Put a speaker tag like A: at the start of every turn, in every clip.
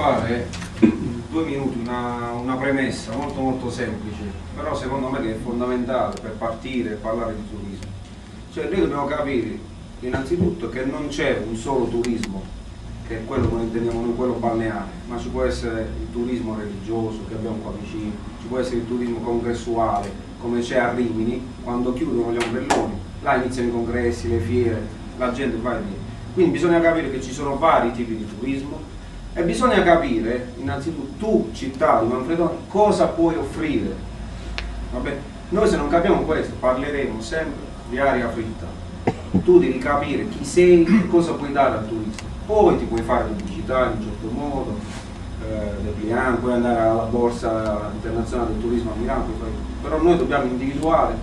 A: fare 2 minuti una premessa molto semplice, però secondo me che è fondamentale per partire e parlare di turismo. Cioè noi dobbiamo capire innanzitutto che non c'è un solo turismo, che è quello che noi intendiamo noi, quello balneare, ma ci può essere il turismo religioso che abbiamo qua vicino, ci può essere il turismo congressuale, come c'è a Rimini, quando chiudono gli ombrelloni, là iniziano i congressi, le fiere, la gente va e viene. Quindi bisogna capire che ci sono vari tipi di turismo e bisogna capire innanzitutto tu, città di Manfredonia, cosa puoi offrire. Vabbè? Noi se non capiamo questo parleremo sempre di aria fritta. Tu devi capire chi sei e cosa puoi dare al turismo. Poi ti puoi fare pubblicità in un certo modo, puoi andare alla borsa internazionale del turismo a Milano, però noi dobbiamo individuare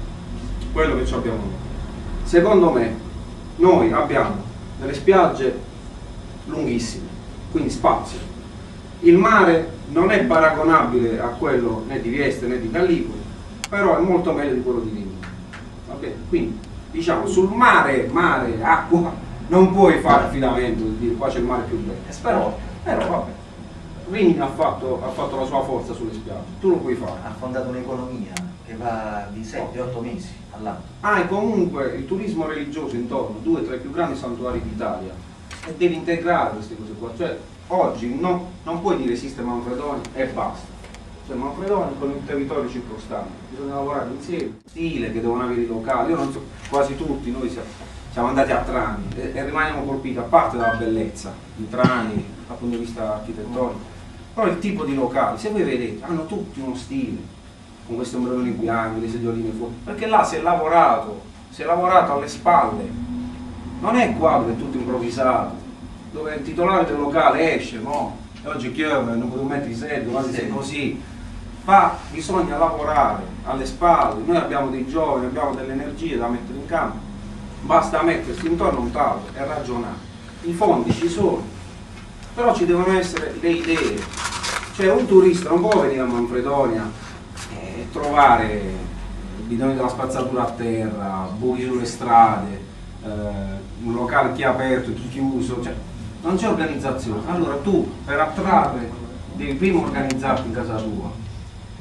A: quello che abbiamo noi. Secondo me noi abbiamo delle spiagge lunghissime, quindi spazio. Il mare non è paragonabile a quello né di Vieste né di Gallipoli, però è molto meglio di quello di Rimini. Va bene? Quindi diciamo sul mare, acqua, non puoi fare affidamento di dire qua c'è il mare più bello, però vabbè, Rimini ha fatto la sua forza sulle spiagge, tu lo puoi fare.
B: Ha fondato un'economia che va di 7-8 mesi all'anno.
A: Hai comunque il turismo religioso intorno, 2 tra i più grandi santuari d'Italia, e devi integrare queste cose qua, cioè oggi non puoi dire esiste Manfredonia e basta. Cioè Manfredonia con il territorio circostante, bisogna lavorare insieme, stile che devono avere i locali, io non so, quasi tutti noi siamo andati a Trani e rimaniamo colpiti, a parte dalla bellezza di Trani dal punto di vista architettonico, però il tipo di locali, se voi vedete, hanno tutti uno stile, con questi ombrelloni bianchi, le seggioline fuori, perché là si è lavorato alle spalle, non è qua dove è tutto improvvisato, dove il titolare del locale esce, no? E oggi chiede, non potevo mettere i sedili, quasi sei così. Bisogna lavorare alle spalle, noi abbiamo dei giovani, abbiamo delle energie da mettere in campo, basta mettersi intorno a un tavolo e ragionare. I fondi ci sono, però ci devono essere le idee. Cioè un turista non può venire a Manfredonia e trovare i bidoni della spazzatura a terra, buchi sulle strade, un locale chi è aperto, chi chiuso, cioè, non c'è organizzazione. Allora tu per attrarre devi prima organizzarti in casa tua,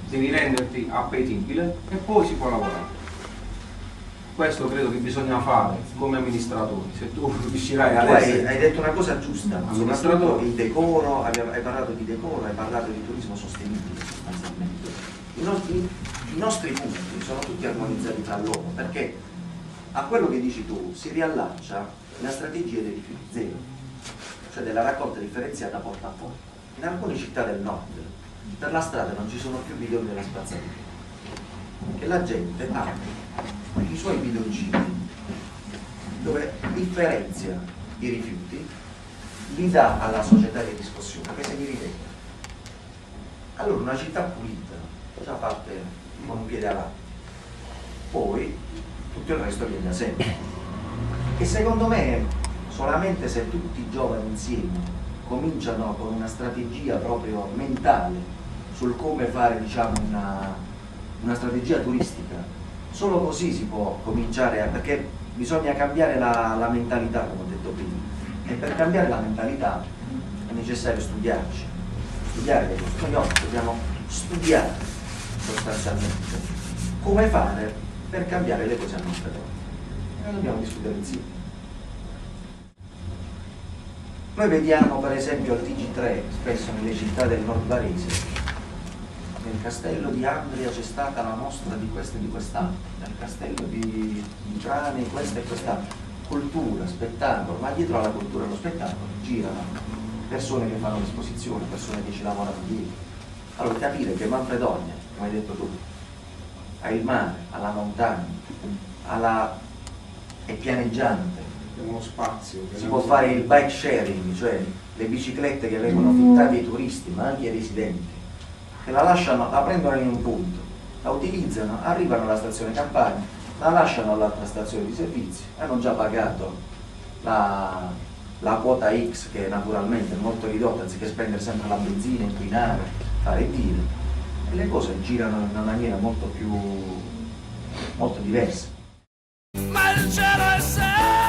A: devi renderti appetibile e poi si può lavorare. Questo credo che bisogna fare come amministratori, se tu riuscirai a essere...
B: Hai detto una cosa giusta, soprattutto il decoro, hai parlato di decoro, hai parlato di turismo sostenibile sostanzialmente. I nostri punti sono tutti armonizzati tra loro, perché a quello che dici tu si riallaccia la strategia dei rifiuti zero, cioè della raccolta differenziata porta a porta. In alcune città del nord per la strada non ci sono più bidoni della spazzatura, che la gente ha i suoi bidoncini dove differenzia i rifiuti, li dà alla società di riscossione che se li rivende. Allora una città pulita già parte con un piede avanti, poi tutto il resto viene da sempre. E secondo me solamente se tutti i giovani insieme cominciano con una strategia proprio mentale sul come fare, diciamo, una strategia turistica, solo così si può cominciare perché bisogna cambiare la mentalità, come ho detto prima, e per cambiare la mentalità è necessario studiare noi dobbiamo studiare sostanzialmente come fare per cambiare le cose a nostre donne, e noi dobbiamo discutere insieme. Noi vediamo per esempio al TG3 spesso nelle città del nord Varese, nel castello di Andria c'è stata la mostra di questo e di quest'altro, nel castello di Trani questa e quest'altro, cultura, spettacolo, ma dietro alla cultura e allo spettacolo girano persone che fanno l'esposizione, persone che ci lavorano dietro. Allora capire che Manfredonia, come hai detto tu, ha il mare, ha la montagna, è pianeggiante,
A: uno spazio,
B: si può fare il bike sharing, cioè le biciclette che vengono fittate ai turisti ma anche ai residenti, che la prendono in un punto, la utilizzano, arrivano alla stazione Campania, la lasciano all'altra stazione di servizio, hanno già pagato la quota X, che naturalmente è molto ridotta, anziché spendere sempre la benzina, inquinare, fare e dire, e le cose girano in una maniera molto diversa.
C: Ma il cielo è sempre